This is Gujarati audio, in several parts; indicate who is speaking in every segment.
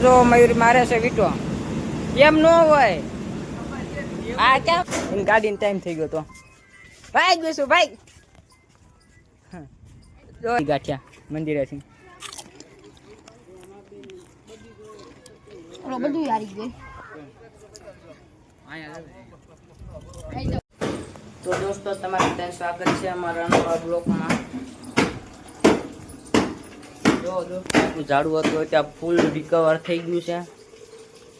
Speaker 1: જો મયુર મારે છે વીટો એમ ન હોય આ કેમ એની ગાડીનો ટાઈમ થઈ ગયો તો ભાઈ ગયું ભાઈ જો ગાંઠિયા મંદિરેથી
Speaker 2: બધું હારી ગયું
Speaker 1: તો દોસ્તો તમારું ત્યાં સ્વાગત છે અમારા નવા બ્લોકમાં જો દોસ્તો ઝાડુ હતું ત્યાં ફૂલ રિકવર થઈ ગયું છે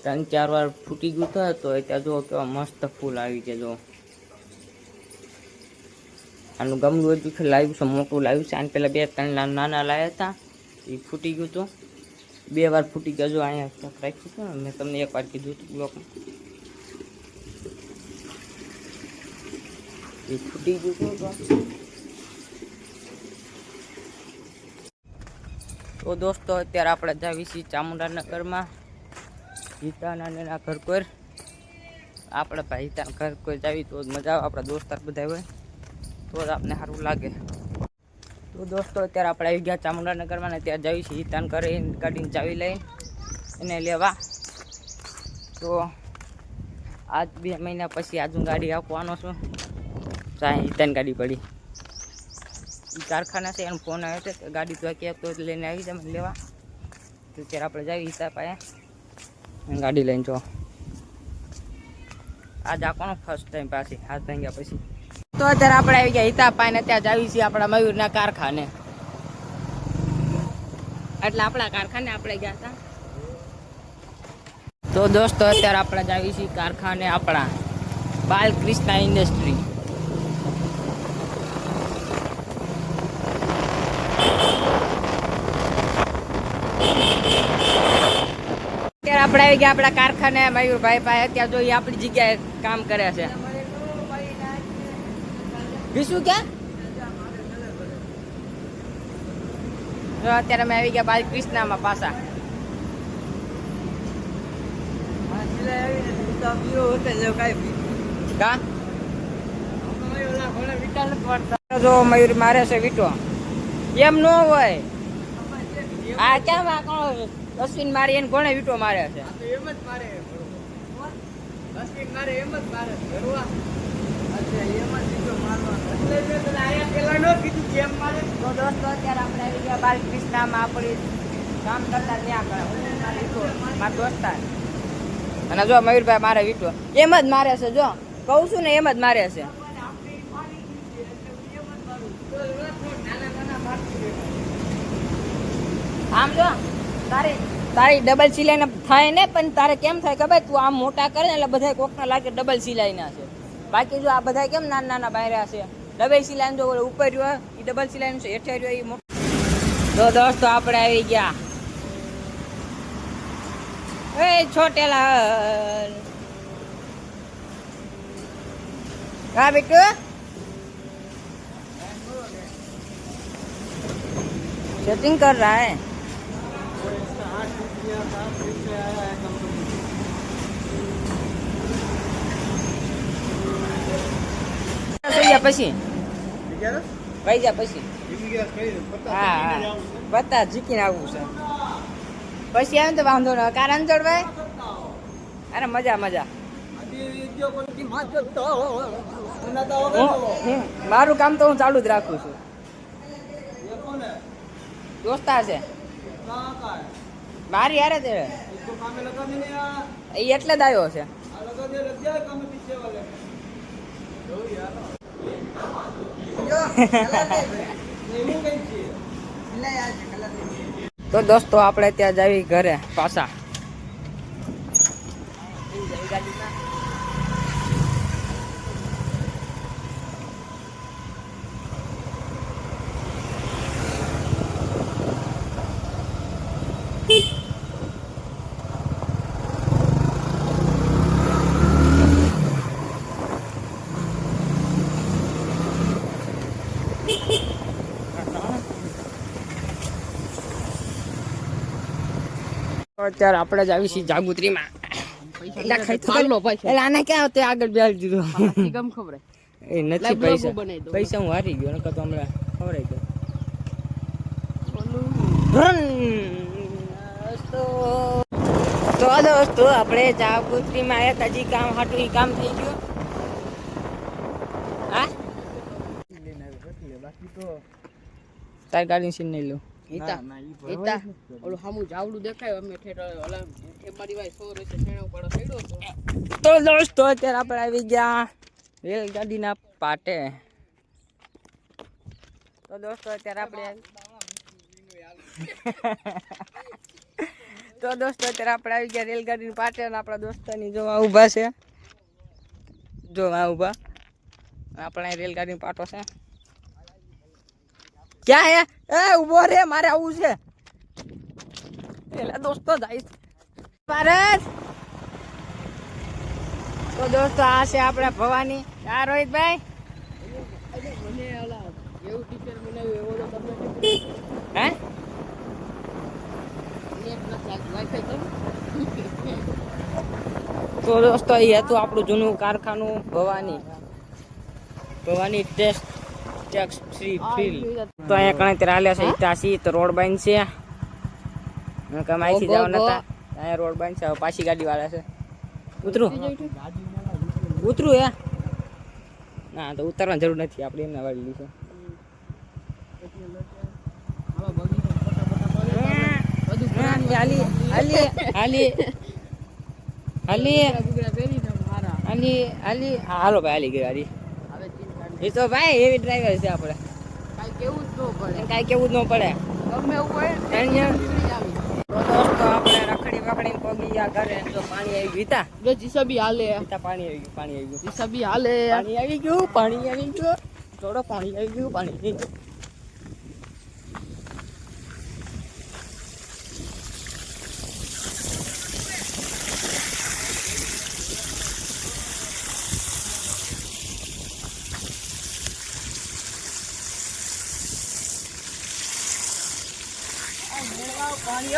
Speaker 1: 3-4 વાર ફૂટી ગયું હતું તો ત્યાં જો કેવા મસ્ત ફૂલ આવી છે જો આનું ગમલું હજુ લાવ્યું છે મોટું લાવ્યું છે આને પહેલાં 2-3 નાના લાવ્યા હતા એ ફૂટી ગયું હતું 2 વાર ફૂટી ગયા જો અહીંયા રાખ્યું હતું ને મેં તમને એક વાર કીધું હતું બ્લોકમાં એ ફૂટી ગયું હતું તો દોસ્તો અત્યારે આપણે જાવી છીએ ચામુંડાનગરમાં હિતાના એના ઘર કોઈ આપણે ભાઈ હિતાના ઘર કોઈ જાવી તો મજા આવે આપણા દોસ્તાર બધા હોય તો જ આપને સારું લાગે તો દોસ્તો અત્યારે આપણે આવી ગયા ચામુંડાનગરમાં ને ત્યાં જાવી છીએ હિતાન ઘરે ગાડીને ચાવી લઈને એને લેવા તો આજ 2 મહિના પછી આજુ ગાડી આપવાનો છું ત્યાં હિતાન ગાડી પડી કારખાના છે એનો ફોન આવ્યો હતો ગાડી તો કહેતો લઈને આવી જાય મને લેવા તો ત્યારે આપણે જાવી હિતા પાસે ગાડી લઈને જો આજ આપણો ફર્સ્ટ ટાઈમ પાછી હાથ ભાંગ્યા પછી તો અત્યારે આપણે આવી ગયા હિતા પાઈને ત્યાં જાવી છીએ આપણા મયુરના કારખાને એટલે આપણા કારખાને આપણે ગયા હતા તો દોસ્તો અત્યારે આપણે જાવી છીએ કારખાને આપણા બાલકૃષ્ણ ઇન્ડસ્ટ્રી આપણે આવી ગયા આપણા કારખાને મયુરભાઈ પાસે ત્યાં જો આપણી જગ્યાએ કામ કરે છે વિશું ક્યાં અત્યારે અમે આવી ગયા બાલકૃષ્ણમાં પાછા જો મયુર મારે છે વીટો એમ ન હોય આ કેમ આ કોણ અશ્વિન મારી એને કોણે વીટો મારે છે એમ જ મારે અશ્વિન મારે એમ જ મારે ઘરવા અચ્છા એમ જ વીટો મારવાનો એટલે મેં તને આયા પેલા નો કીધું કેમ મારે તો દોસ્તો અત્યારે આપણે આવી ગયા બાલકૃષ્ણમાં આપણી કામ કરતા ત્યાં કરે મારા દોસ્તાર અને જો મયુરભાઈ મારે વીટો એમ જ મારે છે જો કહું છું ને એમ જ મારે છે આમ જો તારી ડબલ સિલાઈ થાય ને પણ તારે કેમ થાય ખબર તું આમ મોટા કરે ને એટલે બધા કોકના લાગે ડબલ સિલાઈ ના છે બાકી જો આ બધા કેમ નાના નાના બાયરા છે ડબલ સિલાઈ જો ઉપર રહ્યો એ ડબલ સિલાઈ નું છે હેઠે રહ્યો એ મોટો તો દોસ્તો આપણે આવી ગયા એ છોટેલા હા બેટુ सेटिंग कर रहा है પછી હા બતા જીકીને આવવું છે પછી આવે તો વાંધો ન કારણ ચડવાય અરે મજા મજા મારું કામ તો હું ચાલુ જ રાખું છું દોસ્તાર છે મારી યારે તે એટલે જ આવ્યો છે તો દોસ્તો આપણે ત્યાં જાવી ઘરે પાછા અત્યારે આપણે જ આવી છીએ જાગૃતિમાં આને ક્યાં હતો આગળ બેસી દીધો ગમ ખબર એ નથી પૈસા હું હારી ગયો નકર તો હમણાં ખવડાઈ ગયો તો તો દોસ્તો આપણે જાગૃતિમાં એક હજી કામ હાટું ઈ કામ થઈ ગયું. હા
Speaker 2: બાકી તો
Speaker 1: તાર ગાડી સીન નહીં લો.
Speaker 2: ઓલું સામું જાવડું દેખાય અમે ઓલા મારી ભાઈ 100 રહેશે છેણા ઉપર પડ્યો હતો.
Speaker 1: તો દોસ્તો અત્યારે આપણે આવી ગયા રેલગાડીના પાટે. તો દોસ્તો અત્યારે આપણે આવી ગયા રેલગાડીની પાટે અને આપણા દોસ્તાની જો આ ઊભા છે. જો આ ઊભા આપણે રેલગાડીનો પાટો છે. ક્યાં હે એ ઊભો રે મારે આવું છે. એલા દોસ્તો જાય ભારત. તો દોસ્તો આ છે આપણે ભવાની. આ રોહિતભાઈ
Speaker 2: મને ઓલા એવું ટીચર બનાવ્યું એવો તો તમને
Speaker 1: હે
Speaker 2: નેટ નથી વાઈફાઈ તો.
Speaker 1: તો દોસ્તો એ હતું આપણું જૂનું કારખાનું ભવાની ટેક્સ ફ્રી ફીલ. તો અહીંયા કણે ત્યારે હાલ્યા છે ઇટાસી તો રોડ બાંધ છે. કમાઈથી જવા નતા અહીંયા રોડ બાંધ છે. હવે પાછી ગાડી વાળા છે. ઉતરું હે ના તો ઉતરવાની જરૂર નથી. આપણે એમને વાળી લીધું. હાલો ભાઈ હાલી ગઈ ગાડી. એ તો ભાઈ એવી ડ્રાઈવર છે આપણે. કાંઈ કેવું જ ન પડે.
Speaker 2: ગમે એવું હોય
Speaker 1: તો દોસ્તો આપણે રખડી વખડી પગી ગયા ઘરે. તો પાણી આવી ગયું તા
Speaker 2: જો જીસબી હાલે
Speaker 1: પાણી આવી ગયું
Speaker 2: જીસબી હાલે
Speaker 1: પાણી આવી ગયું થોડો પાણી આવી ગયું પાણી આવી ગયું. પાણી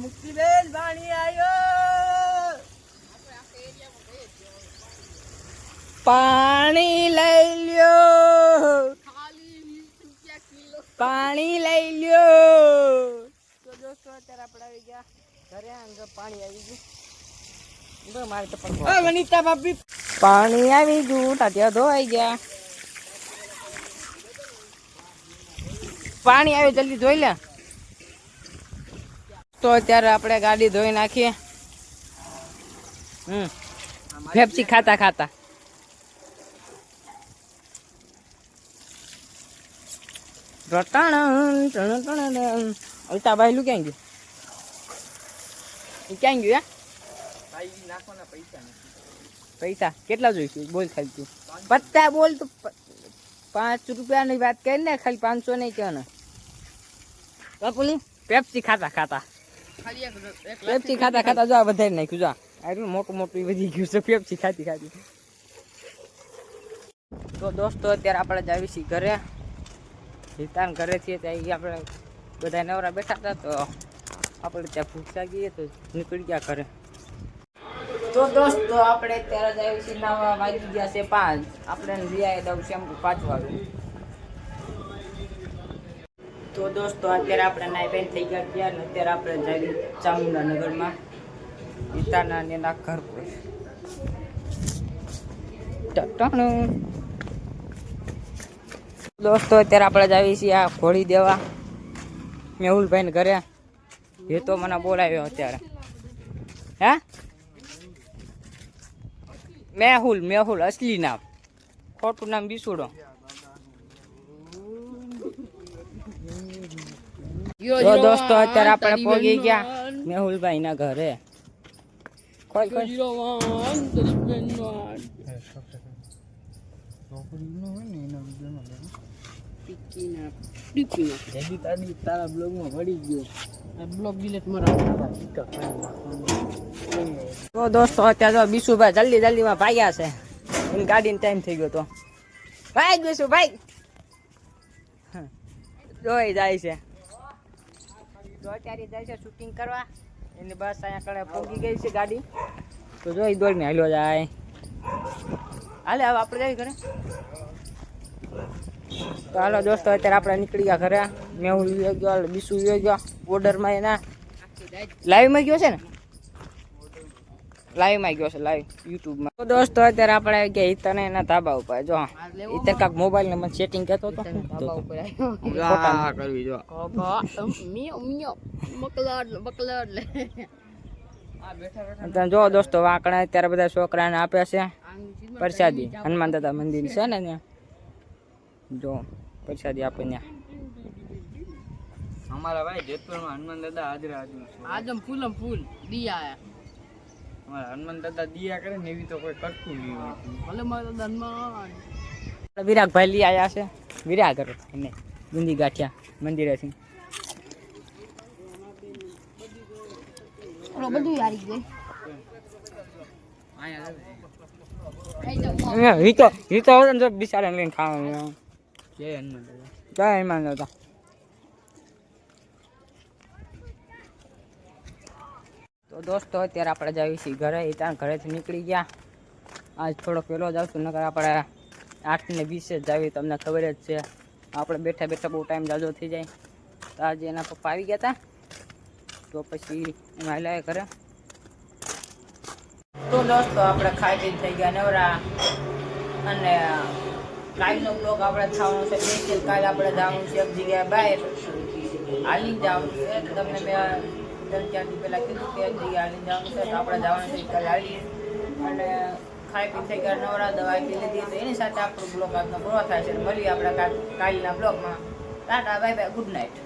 Speaker 1: મુક્તિબેન પાણી આવ્યો. પાણી લઈ લ્યો. પાણી લઈ લ્યો. તો દોસ્તો અત્યારે આપણે આવી ગયા ઘરે. પાણી આવી ગયું. મારે તો પણ વનિતા ભાભી પાણી આવી ગયું. ટાટિયા ધોવાઈ ગયા. પાણી આવ્યું જલ્દી ધોઈ લે. તો અત્યારે આપણે ગાડી ધોઈ નાખીએ. પેપ્સી ખાતા ખાતા અલ્તાભાઈ લું ક્યાં ગયું? ક્યાં ગયું? પૈસા કેટલા જોઈશું? બોલ ખાલી તું પત્તા બોલ. તો 5 રૂપિયાની વાત કરી ને ખાલી 500 નહીં કહેવાના. બાપુલી પેપ્સી ખાતા ખાતા જો આ વધારી નાખ્યું. જો આ મોટું વધી ગયું છે પેપ્સી ખાતી ખાતી. તો દોસ્તો અત્યારે આપણે જાવી છીએ ઘરે. હિતાન ઘરે છીએ ત્યાં આપણે બધા નવરા બેઠા હતા. તો આપણે ત્યાં ભૂખ લાગી તો નીકળી ગયા ઘરે. તો દોસ્તો આપણે અત્યારે જાવી છીએ નાવા. વાગી ગયા છે 5. આપણે લઈ દઉં શેમ્પુ 5 વાળું. તો દોસ્તો અત્યારે આપણે નાઈ બેન થઈ ગયા ને અત્યારે આપણે જઈએ ચામુંડાનગરમાં પિતાના ને એના ઘર પર. દોસ્તો અત્યારે આપણે જઈએ છીએ આ ઘોડી દેવા મેહુલભાઈને ઘરે. એ તો મને બોલાવ્યો અત્યારે. હે મેહુલ અસલી નામ, ખોટું નામ બિસુડો. તો દોસ્તો અત્યારે આપણે પહોંચી ગયા મેહુલભાઈ ના ઘરે. તારા બ્લોગમાં પડી ગયો. બ્લોગ ડિલીટ મારા. તો દોસ્તો અત્યારે બીસુભાઈ જલ્દીમાં ભાગ્યા છે. એની ગાડીનો ટાઈમ થઈ ગયો. તો ભાઈ બીસુભાઈ જોઈ જાય છે. તો અત્યારે જાય છે શૂટિંગ કરવા. એની બસ અહીંયા કણે પહોંચી ગઈ છે ગાડી. તો જોઈ દોડીને હાલ્યો જાય. હાલે હવે આપણે જઈએ ઘરે. તો હાલો દોસ્તો અત્યારે આપણે નીકળી ગયા ઘરે. મેહુલ વિયો ગયો, બીસુ વિયો ગયો ઓર્ડરમાં એના. લાઈવમાં ગયો છે ને, લાઈવમાં ગયો છે, લાઈવ યુટ્યુબમાં. તો દોસ્તો અત્યારે આપણે આવી ગયા ઈતને એના ધાબા ઉપર. જો ઈતર કાક મોબાઈલ ને મને સેટિંગ કહેતો હતો
Speaker 2: ધાબા ઉપર
Speaker 1: ફોટા કરવી. જો
Speaker 2: મિયો મિયો મકલાડ બકલાડ લે
Speaker 1: તમે જો દોસ્તો વાંકણા અત્યારે બધા છોકરાને આપે છે પ્રસાદી. હનુમાન દાદા મંદિર છે ને ત્યાં, જો પ્રસાદી આપે ત્યાં. અમારા ભાઈ જેતપુરમાં હનુમાન દાદા હાજરા હાજર છે.
Speaker 2: આજમ ફૂલમ ફૂલ દિયા
Speaker 1: અમારા હનુમાન દાદા દિયા કરે ને એવી તો કોઈ કરતું નહીં.
Speaker 2: ભલે મારા દાદા હનુમાન.
Speaker 1: વિરાગભાઈ લઈ આવ્યા છે. વિરાગ એને બુંદી ગાંઠિયા મંદિરેથી.
Speaker 2: બધું યારી ગઈ.
Speaker 1: હિતો જો બિચારા લઈને ખાવાનું. જય હનુમાન દાદા, જય હનુમાન દાદા. તો દોસ્તો અત્યારે આપણે જાવી છીએ ઘરે. ત્યાં ઘરેથી નીકળી ગયા. આજ થોડો પહેલો જ આવશું, નકર આપણે 8:20 જ જાવી. તમને ખબર જ છે આપણે બેઠા બેઠા બહુ ટાઈમ જાજો થઈ જાય. તો આજે એના પપ્પા આવી ગયા હતા, તો પછી એમાં લાવે ઘરે. તો દોસ્તો આપણે ખાઈ પી થઈ ગયા નવરા. અને કાલનો બ્લોગ આપણે થવાનો છે સ્પેશિયલ. કાલે આપણે જવાનું છે એક જગ્યાએ બહાર હાલી જવાનું છે. તમને મેં 3-4 દી પહેલાં કીધું કે એક જગ્યાએ હાલી જવાનું છે, તો આપણે જવાનું છે કાલે હાલી. અને ખાઈ પી થઈ ગયા નવરા, દવા પી લીધી. તો એની સાથે આપણો બ્લોગ આજનો પૂરો થાય છે. મળીએ આપણે કાલના બ્લોગમાં. Tata bye bye, good night.